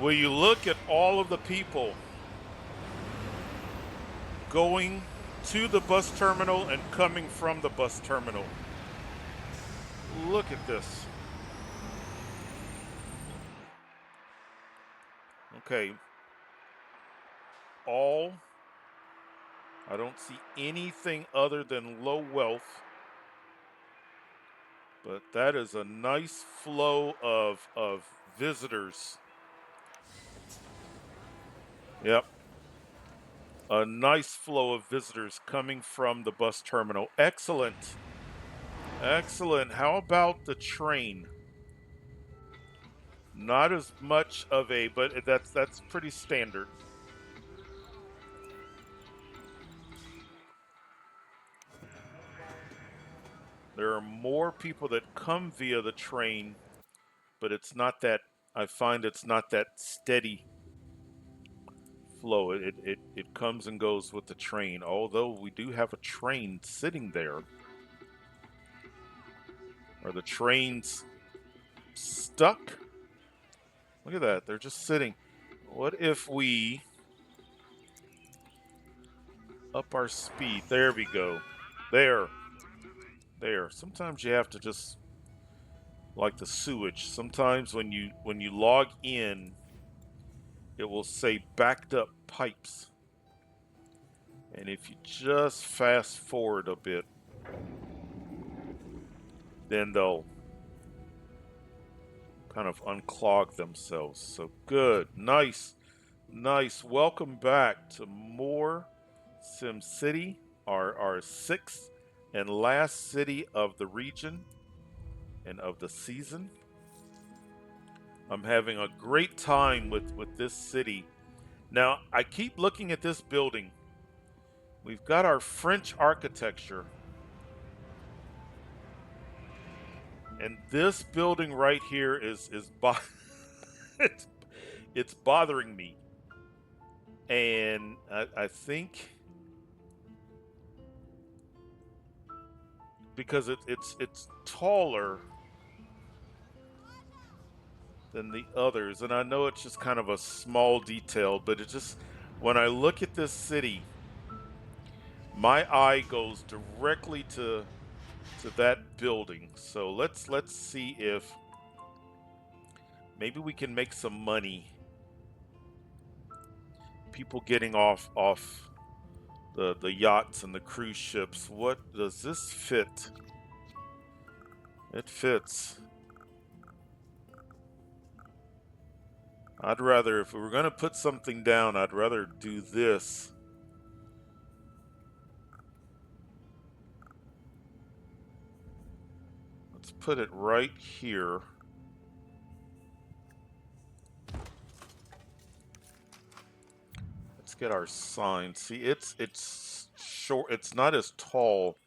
Will you look at all of the people going to the bus terminal and coming from the bus terminal? Look at this. Okay, all, I don't see anything other than low wealth, but that is a nice flow of visitors. Yep, a nice flow of visitors coming from the bus terminal. Excellent. Excellent. How about the train? Not as much of a, but that's pretty standard. There are more people that come via the train, but it's not that, I find it's not that steady flow. It comes and goes with the train. Although we do have a train sitting there. Are the trains stuck? Look at that. They're just sitting. What if we up our speed? There we go. There. There. Sometimes you have to just, like the sewage. Sometimes when you log in, it will say backed up pipes. And if you just fast forward a bit, then they'll kind of unclog themselves. So good. Nice. Nice. Welcome back to more SimCity, our sixth and last city of the region and of the season. I'm having a great time with this city. Now, I keep looking at this building. We've got our French architecture. And this building right here it's, it's bothering me. And I think because it's taller than the others, and I know it's just kind of a small detail, but it just, when I look at this city, my eye goes directly to that building. So let's see if maybe we can make some money. People getting off the yachts and the cruise ships. What does this fit? It fits. I'd rather, if we were going to put something down, I'd rather do this. Let's put it right here. Let's get our sign. See, it's short. It's not as tall,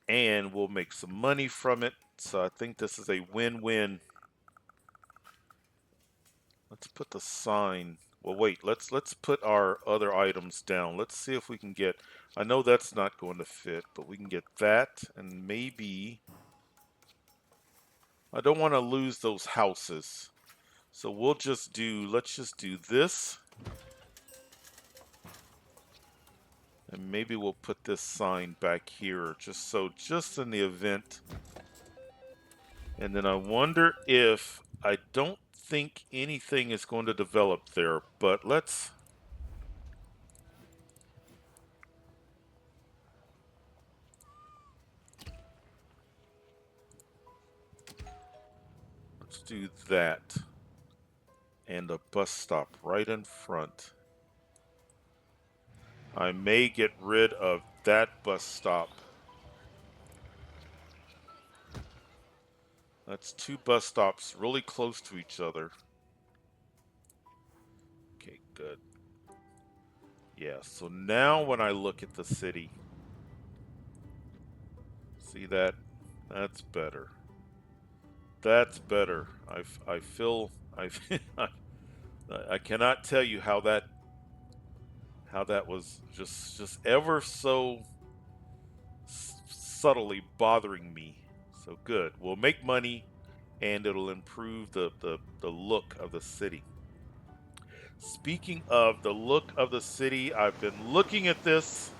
and we'll make some money from it. So I think this is a win-win. Let's put the sign. Well, wait. Let's put our other items down. Let's see if we can get. I know that's not going to fit, but we can get that, and maybe. I don't want to lose those houses, so we'll just do. Let's just do this, and maybe we'll put this sign back here, just in the event. And then I wonder if, I don't think anything is going to develop there, but let's do that. And a bus stop right in front. I may get rid of that bus stop. That's two bus stops really close to each other. Okay, good. Yeah, so now when I look at the city, see that? That's better. That's better. I feel I cannot tell you how that was just ever so subtly bothering me. So good. We'll make money, and it'll improve the look of the city. Speaking of the look of the city, I've been looking at this,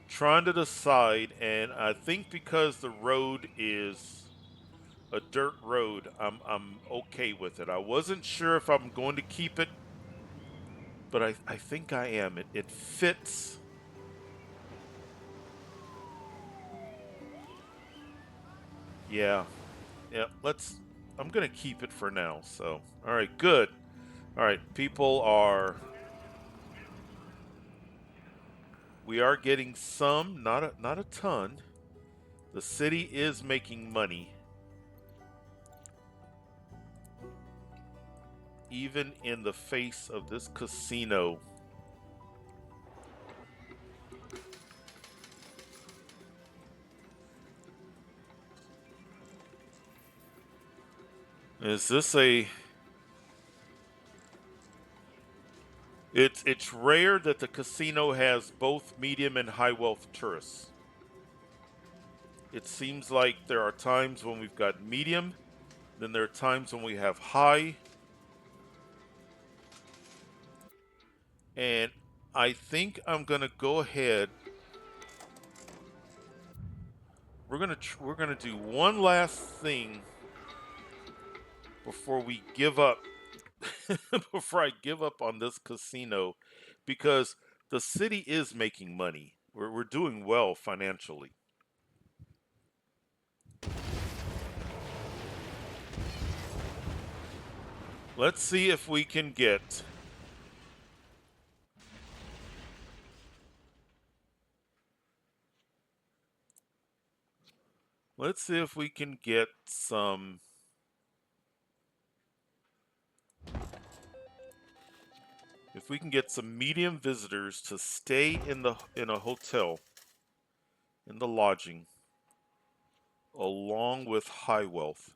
trying to decide, and I think because the road is a dirt road, I'm okay with it. I wasn't sure if I'm going to keep it, but I think I am. It fits. Yeah. Yeah, I'm going to keep it for now. So, all right, good. All right, people are we are getting some, not a ton. The city is making money even in the face of this casino. Is this a it's rare that the casino has both medium and high wealth tourists. It seems like there are times when we've got medium, then there are times when we have high, and I think I'm going to go ahead. We're going to do one last thing before we give up before I give up on this casino because the city is making money. We're doing well financially. Let's see if we can get let's see if we can get some if we can get some medium visitors to stay in a hotel in the lodging along with high wealth.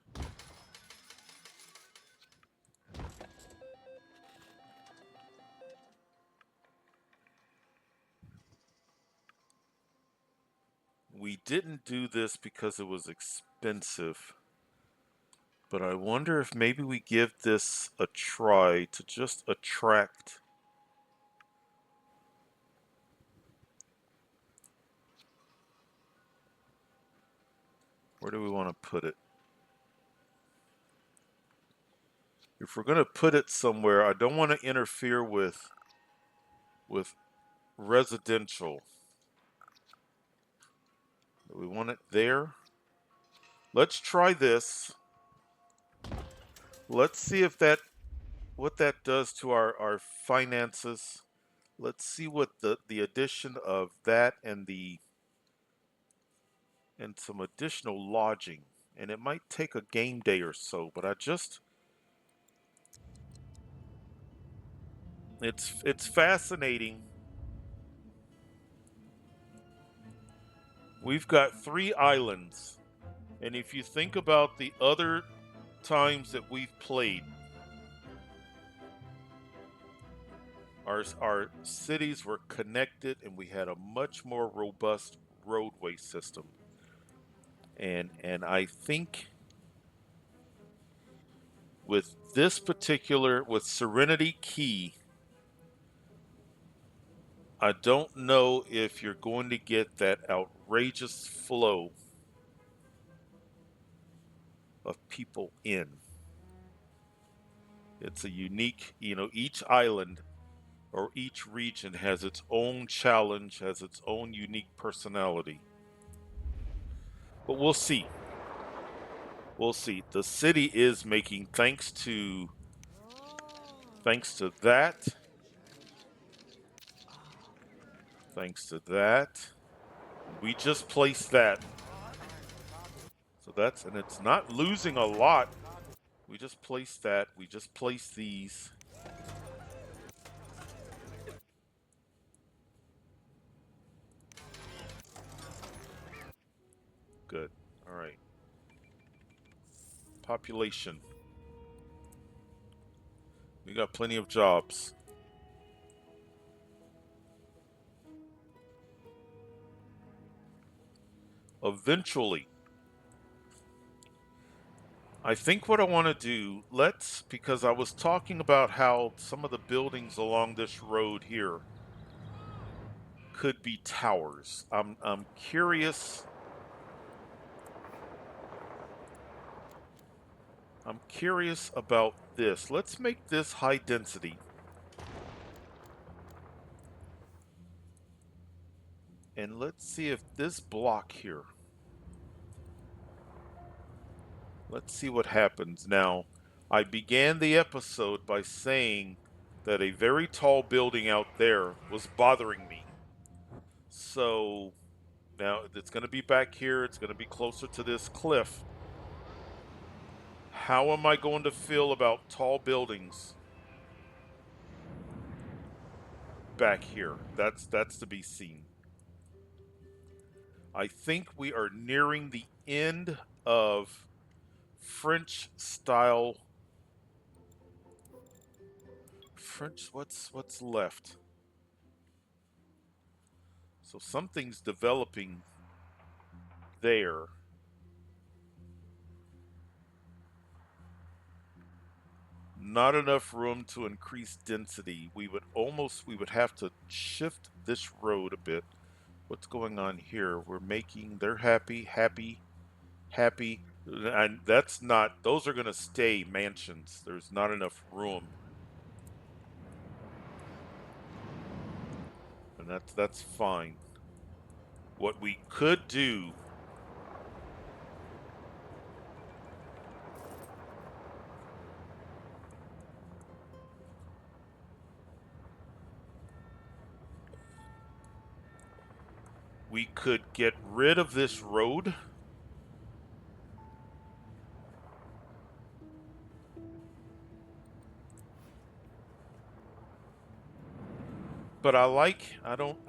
We didn't do this because it was expensive, but I wonder if maybe we give this a try to just attract. Where do we want to put it? If we're going to put it somewhere, I don't want to interfere with residential. We want it there. Let's try this. Let's see if that what that does to our finances. Let's see what the addition of that and some additional lodging. And it might take a game day or so, but it's fascinating. We've got 3 islands. And if you think about the other times that we've played, our cities were connected and we had a much more robust roadway system. And I think with this particular with Serenity Key, I don't know if you're going to get that outrageous flow of people in. It's a unique, each island or each region has its own challenge, has its own unique personality. But we'll see. We'll see. The city is making thanks to that, thanks to that. We just placed that. So and it's not losing a lot. We just placed that. We just placed these. Good. All right. Population. We got plenty of jobs. Eventually, I think what I want to do, because I was talking about how some of the buildings along this road here could be towers. I'm curious. I'm curious about this. Let's make this high density. And let's see if this block here, let's see what happens. Now, I began the episode by saying that a very tall building out there was bothering me. So now it's going to be back here. It's going to be closer to this cliff. How am I going to feel about tall buildings back here? That's to be seen. I think we are nearing the end of French style. French, what's left? So something's developing there. Not enough room to increase density. We would have to shift this road a bit. What's going on here? They're happy, happy, happy. And that's not, those are going to stay mansions. There's not enough room. And that's fine. What we could do, we could get rid of this road. But I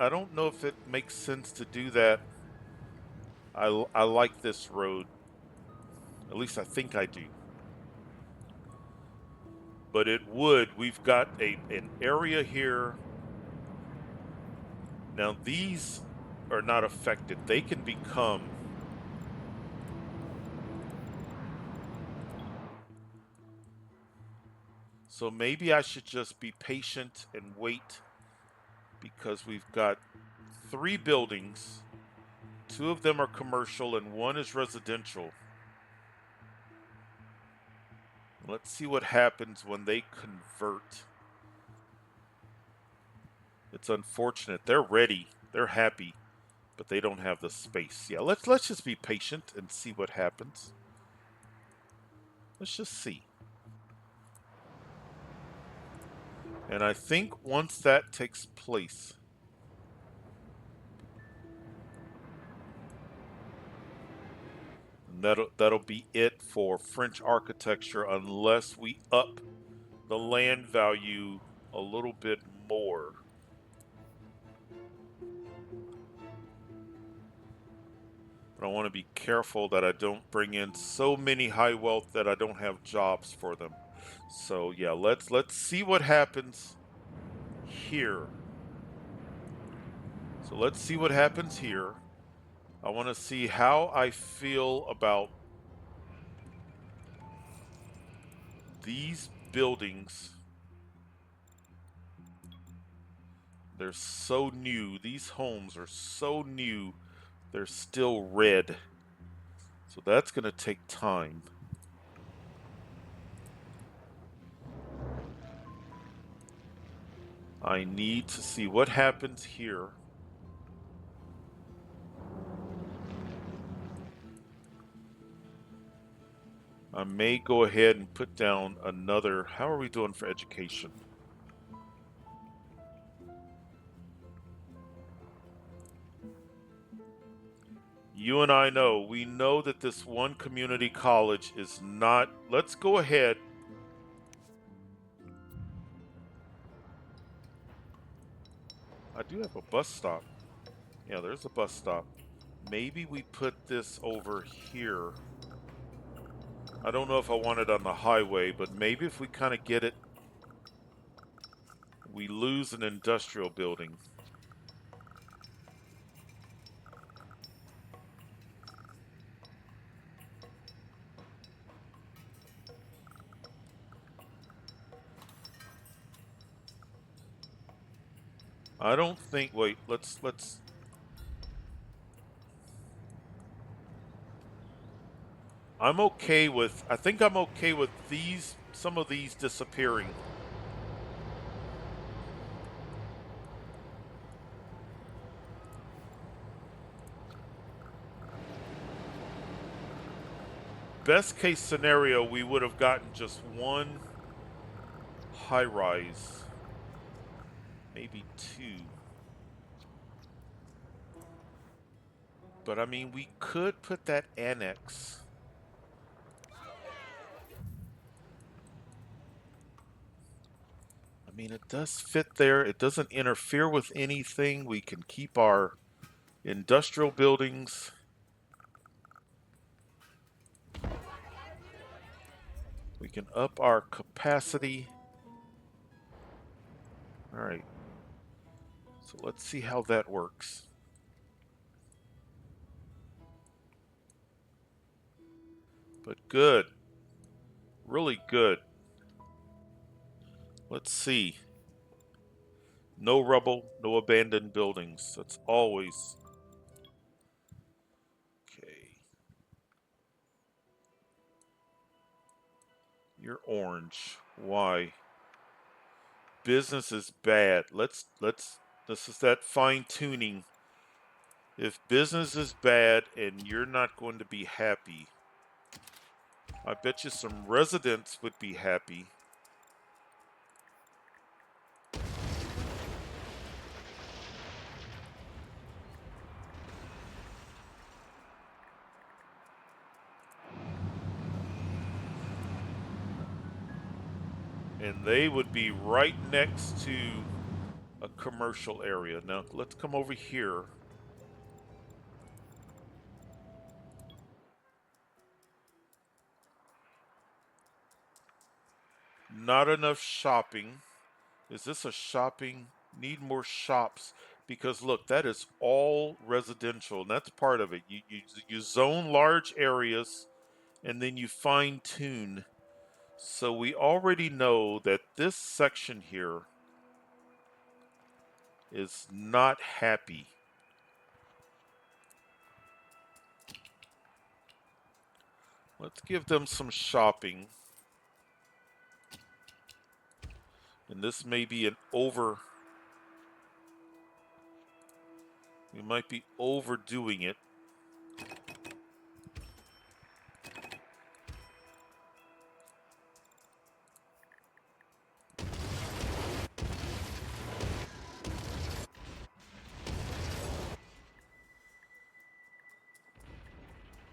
don't know if it makes sense to do that. I like this road. At least I think I do. But we've got an area here. Now these are not affected. They can become, so maybe I should just be patient and wait, because we've got 3 buildings. 2 of them are commercial and 1 is residential. Let's see what happens when they convert. It's unfortunate. They're ready. They're happy, but they don't have the space. Yeah, let's just be patient and see what happens. Let's just see. And I think once that takes place, that'll be it for French architecture, unless we up the land value a little bit more. But I want to be careful that I don't bring in so many high wealth that I don't have jobs for them. So yeah, let's see what happens here. So let's see what happens here. I want to see how I feel about these buildings. They're so new. These homes are so new. They're still red. So that's going to take time. I need to see what happens here. I may go ahead and put down another. How are we doing for education? You and I know, we know that this one community college is not. Let's go ahead. I do have a bus stop. Yeah, there's a bus stop. Maybe we put this over here. I don't know if I want it on the highway, but maybe if we kind of get it, we lose an industrial building. I don't think. Wait. Let's. I'm okay with. I think I'm okay with these. Some of these disappearing. Best case scenario, we would have gotten just one high rise, maybe two. But I mean, we could put that annex. I mean, it does fit there. It doesn't interfere with anything. We can keep our industrial buildings. We can up our capacity. All right. So let's see how that works. But good. Really good. Let's see. No rubble, no abandoned buildings. That's always okay. You're orange. Why? Business is bad. Let's this is that fine tuning. If business is bad and you're not going to be happy, I bet you some residents would be happy. And they would be right next to a commercial area. Now let's come over here. Not enough shopping. Is this a shopping? Need more shops because look, that is all residential, and that's part of it. You zone large areas, and then you fine tune. So we already know that this section here is not happy. Let's give them some shopping. And this may be an over. We might be overdoing it.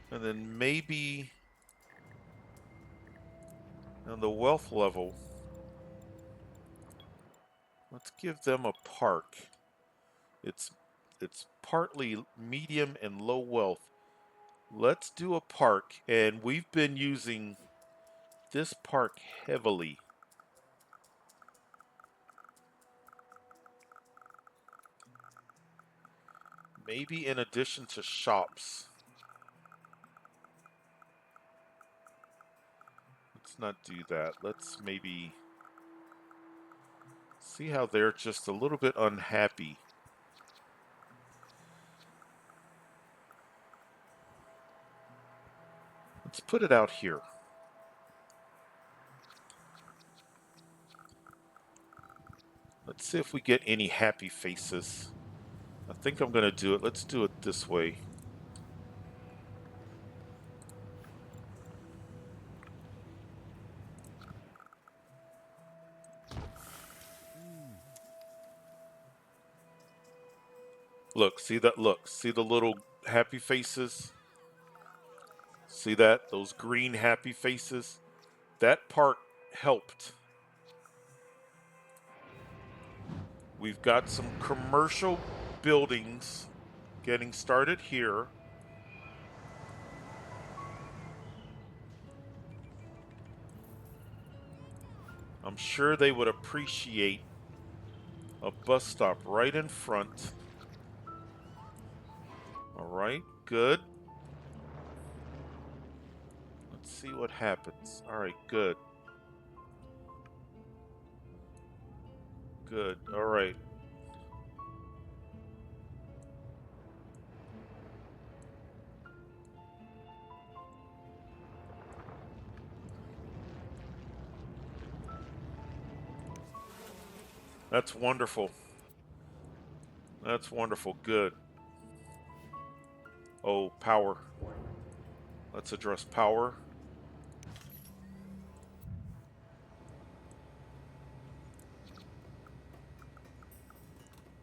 And then maybe on the wealth level, let's give them a park. It's it's partly medium and low wealth. Let's do a park, and we've been using this park heavily. Maybe in addition to shops. Let's not do that. Let's maybe see how they're just a little bit unhappy. Let's put it out here. Let's see if we get any happy faces. I think I'm going to do it. Let's do it this way. Look, see that? Look, see the little happy faces? See that? Those green happy faces? That part helped. We've got some commercial buildings getting started here. I'm sure they would appreciate a bus stop right in front. All right, good. Let's see what happens. All right, good. Good. All right. That's wonderful. That's wonderful. Good. Oh, power. Let's address power.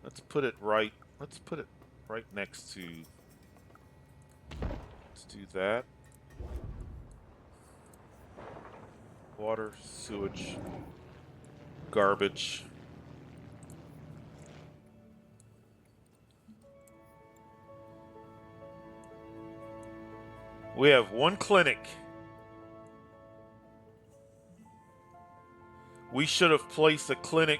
Let's put it right. Let's put it right next to. Let's do that. Water, sewage, garbage. We have one clinic. We should have placed a clinic.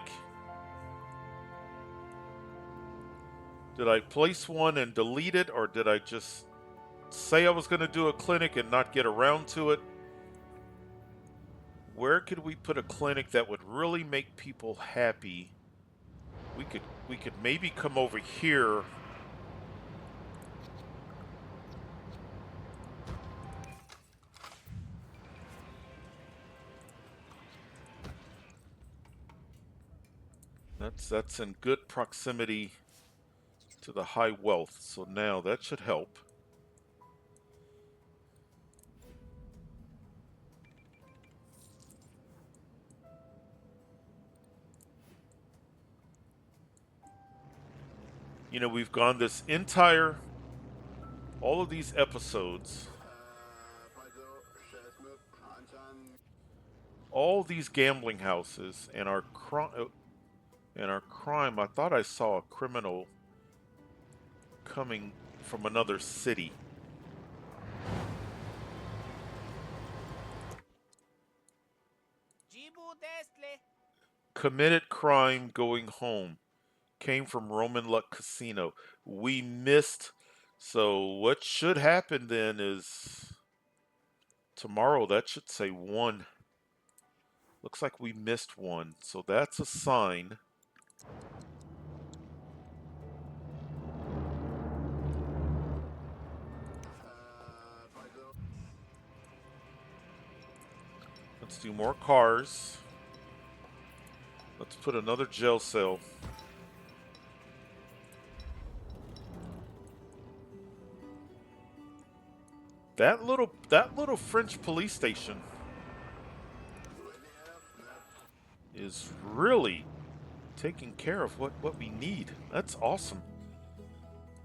Did I place one and delete it, or did I just say I was going to do a clinic and not get around to it? Where could we put a clinic that would really make people happy? We could maybe come over here. That's in good proximity to the high wealth. So now that should help. You know, we've gone this entire, all of these episodes, all these gambling houses, and our crime. I thought I saw a criminal coming from another city. Committed crime going home. Came from Roman Luck Casino. We missed. So what should happen then is tomorrow that should say 1. Looks like we missed 1. So that's a sign. Let's do more cars. Let's put another jail cell. That little French police station is really taking care of what we need. That's awesome.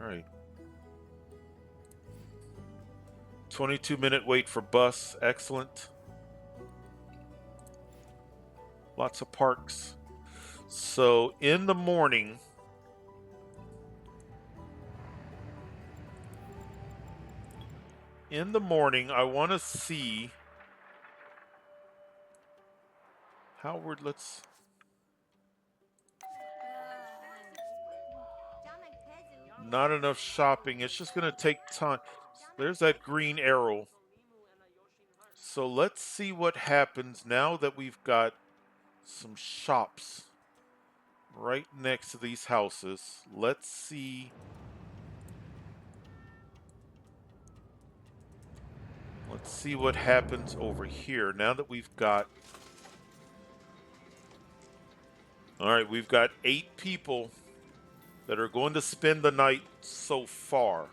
All right. 22-minute wait for bus. Excellent. Lots of parks. So in the morning, I want to see Howard. Let's. Not enough shopping. It's just going to take time. There's that green arrow. So let's see what happens now that we've got some shops right next to these houses. Let's see. Let's see what happens over here now that we've got. All right, we've got 8 people that are going to spend the night so far.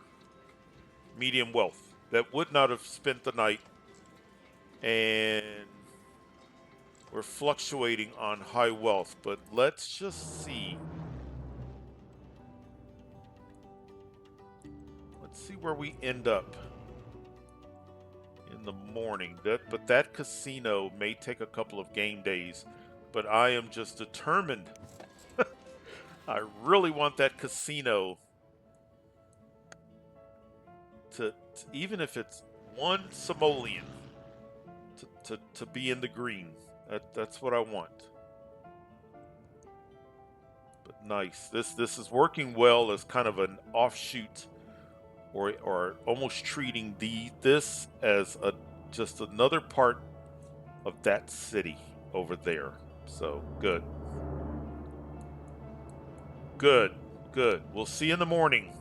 Medium wealth that would not have spent the night, and we're fluctuating on high wealth. But let's just see. Let's see where we end up in the morning. But that casino may take a couple of game days, but I am just determined. I really want that casino to even if it's 1 simoleon to be in the green. That's what I want. But nice. This is working well as kind of an offshoot, or almost treating this as just another part of that city over there. So good. Good. We'll see you in the morning.